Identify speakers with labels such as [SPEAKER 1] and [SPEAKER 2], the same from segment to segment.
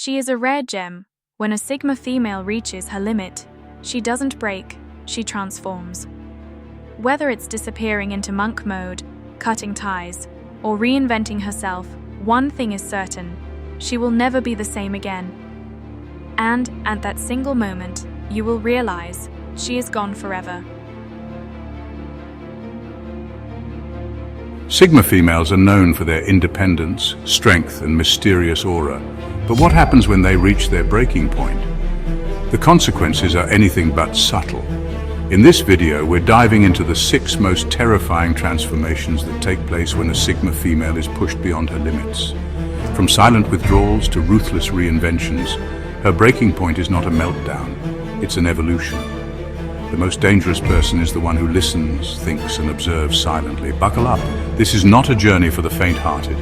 [SPEAKER 1] She is a rare gem. When a Sigma female reaches her limit, she doesn't break, she transforms. Whether it's disappearing into monk mode, cutting ties, or reinventing herself, one thing is certain: she will never be the same again. And at that single moment, you will realize she is gone forever.
[SPEAKER 2] Sigma females are known for their independence, strength, and mysterious aura. But what happens when they reach their breaking point? The consequences are anything but subtle. In this video, we're diving into the 6 most terrifying transformations that take place when a Sigma female is pushed beyond her limits. From silent withdrawals to ruthless reinventions, her breaking point is not a meltdown, it's an evolution. The most dangerous person is the one who listens, thinks, and observes silently. Buckle up. This is not a journey for the faint-hearted.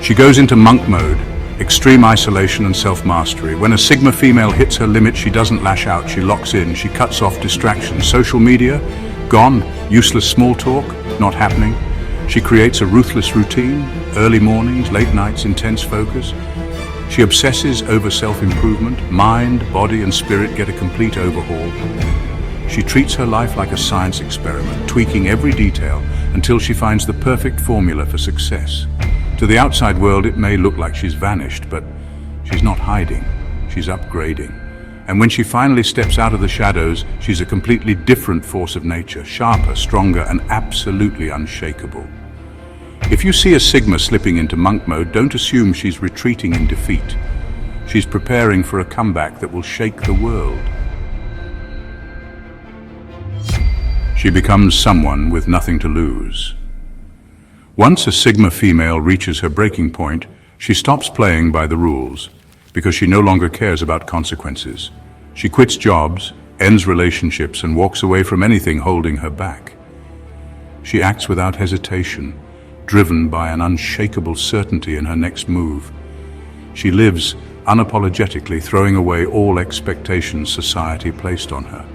[SPEAKER 2] She goes into monk mode, extreme isolation and self-mastery. When a Sigma female hits her limit, she doesn't lash out, she locks in, she cuts off distractions. Social media, gone. Useless small talk, not happening. She creates a ruthless routine, early mornings, late nights, intense focus. She obsesses over self-improvement. Mind, body, and spirit get a complete overhaul. She treats her life like a science experiment, tweaking every detail until she finds the perfect formula for success. To the outside world, it may look like she's vanished, but she's not hiding, she's upgrading. And when she finally steps out of the shadows, she's a completely different force of nature, sharper, stronger, and absolutely unshakable. If you see a Sigma slipping into monk mode, don't assume she's retreating in defeat. She's preparing for a comeback that will shake the world. She becomes someone with nothing to lose. Once a Sigma female reaches her breaking point, she stops playing by the rules because she no longer cares about consequences. She quits jobs, ends relationships, and walks away from anything holding her back. She acts without hesitation, driven by an unshakable certainty in her next move. She lives unapologetically, throwing away all expectations society placed on her.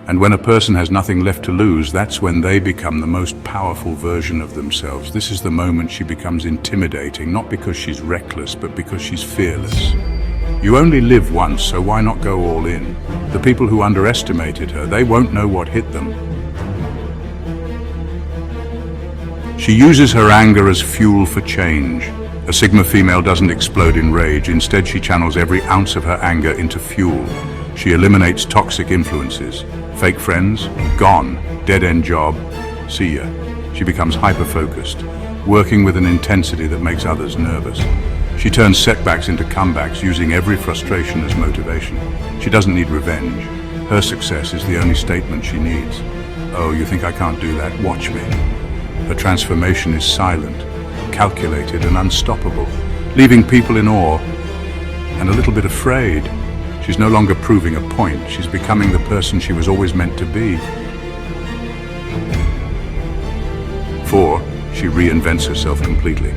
[SPEAKER 2] And when a person has nothing left to lose, that's when they become the most powerful version of themselves. This is the moment she becomes intimidating, not because she's reckless, but because she's fearless. You only live once, so why not go all in? The people who underestimated her, they won't know what hit them. She uses her anger as fuel for change. A Sigma female doesn't explode in rage. Instead, she channels every ounce of her anger into fuel. She eliminates toxic influences. Fake friends, gone. Dead-end job, see ya. She becomes hyper-focused, working with an intensity that makes others nervous. She turns setbacks into comebacks, using every frustration as motivation. She doesn't need revenge. Her success is the only statement she needs. Oh, you think I can't do that? Watch me. Her transformation is silent, calculated, and unstoppable, leaving people in awe and a little bit afraid. She's no longer proving a point. She's becoming the person she was always meant to be. 4. She reinvents herself completely.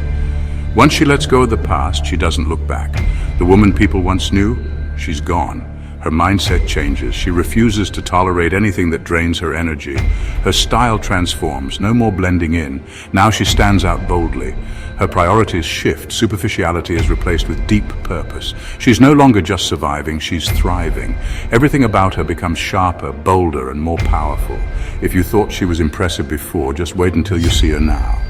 [SPEAKER 2] Once she lets go of the past, she doesn't look back. The woman people once knew, she's gone. Her mindset changes. She refuses to tolerate anything that drains her energy. Her style transforms, no more blending in. Now she stands out boldly. Her priorities shift. Superficiality is replaced with deep purpose. She's no longer just surviving, she's thriving. Everything about her becomes sharper, bolder, and more powerful. If you thought she was impressive before, just wait until you see her now.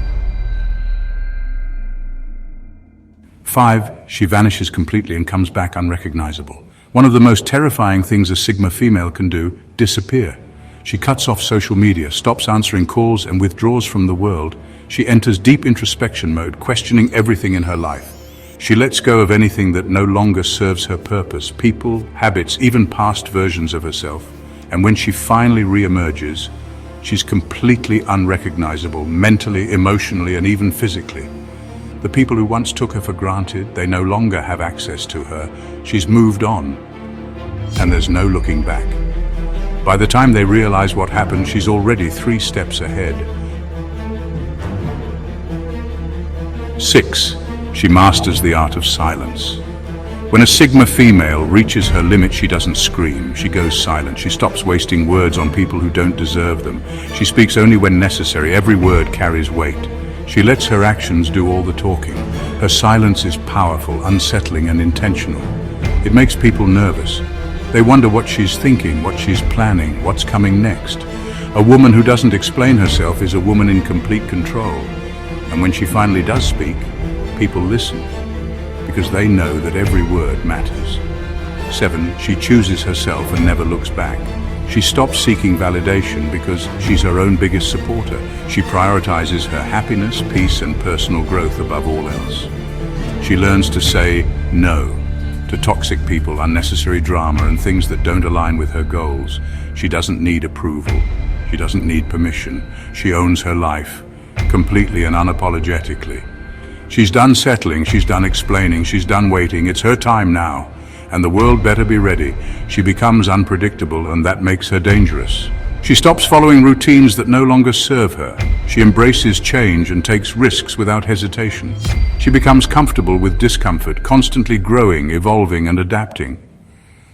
[SPEAKER 2] 5. She vanishes completely and comes back unrecognizable. One of the most terrifying things a Sigma female can do, disappear. She cuts off social media, stops answering calls, and withdraws from the world. She enters deep introspection mode, questioning everything in her life. She lets go of anything that no longer serves her purpose, people, habits, even past versions of herself. And when she finally re-emerges, she's completely unrecognizable, mentally, emotionally, and even physically. The people who once took her for granted, they no longer have access to her. She's moved on, and there's no looking back. By the time they realize what happened, she's already 3 steps ahead. 6. She masters the art of silence. When a Sigma female reaches her limit, she doesn't scream, she goes silent. She stops wasting words on people who don't deserve them. She speaks only when necessary. Every word carries weight. She lets her actions do all the talking. Her silence is powerful, unsettling, and intentional. It makes people nervous. They wonder what she's thinking, what she's planning, what's coming next. A woman who doesn't explain herself is a woman in complete control. And when she finally does speak, people listen, because they know that every word matters. 7. She chooses herself and never looks back. She stops seeking validation because she's her own biggest supporter. She prioritizes her happiness, peace, and personal growth above all else. She learns to say no to toxic people, unnecessary drama, and things that don't align with her goals. She doesn't need approval. She doesn't need permission. She owns her life, completely and unapologetically. She's done settling, she's done explaining, she's done waiting. It's her time now, and the world better be ready. She becomes unpredictable, and that makes her dangerous. She stops following routines that no longer serve her. She embraces change and takes risks without hesitation. She becomes comfortable with discomfort, constantly growing, evolving, and adapting.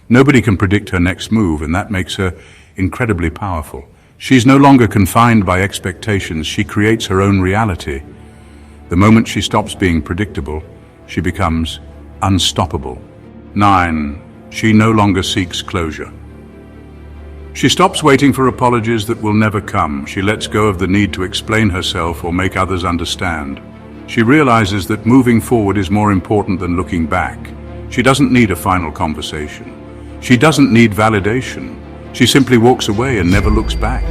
[SPEAKER 2] Nobody can predict her next move, and that makes her incredibly powerful. She's no longer confined by expectations. She creates her own reality. The moment she stops being predictable, she becomes unstoppable. 9. She no longer seeks closure. She stops waiting for apologies that will never come. She lets go of the need to explain herself or make others understand. She realizes that moving forward is more important than looking back. She doesn't need a final conversation. She doesn't need validation. She simply walks away and never looks back.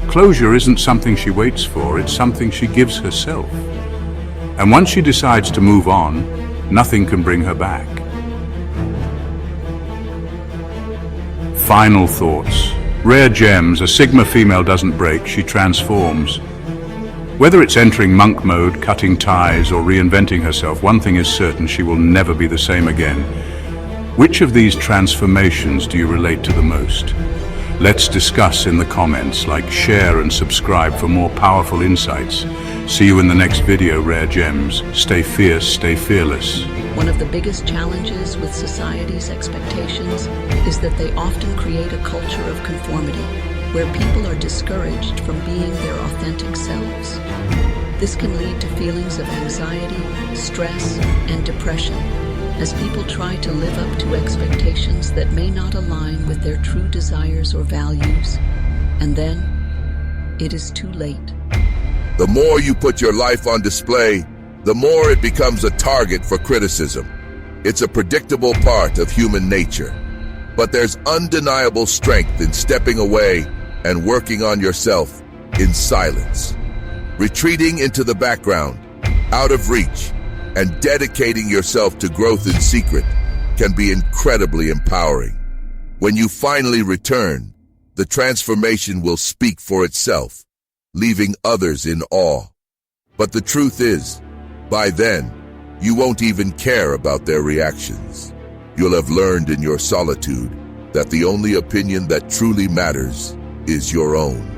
[SPEAKER 2] Closure isn't something she waits for, it's something she gives herself. And once she decides to move on, nothing can bring her back. Final thoughts. Rare gems. A Sigma female doesn't break, she transforms. Whether it's entering monk mode, cutting ties, or reinventing herself, one thing is certain: she will never be the same again. Which of these transformations do you relate to the most? Let's discuss in the comments. Like, share, and subscribe for more powerful insights. See you in the next video, Rare Gems. Stay fierce, stay fearless.
[SPEAKER 3] One of the biggest challenges with society's expectations is that they often create a culture of conformity, where people are discouraged from being their authentic selves. This can lead to feelings of anxiety, stress, and depression, as people try to live up to expectations that may not align with their true desires or values. And then, it is too late.
[SPEAKER 4] The more you put your life on display, the more it becomes a target for criticism. It's a predictable part of human nature. But there's undeniable strength in stepping away and working on yourself in silence. Retreating into the background, out of reach, and dedicating yourself to growth in secret can be incredibly empowering. When you finally return, the transformation will speak for itself, leaving others in awe. But the truth is, by then, you won't even care about their reactions. You'll have learned in your solitude that the only opinion that truly matters is your own.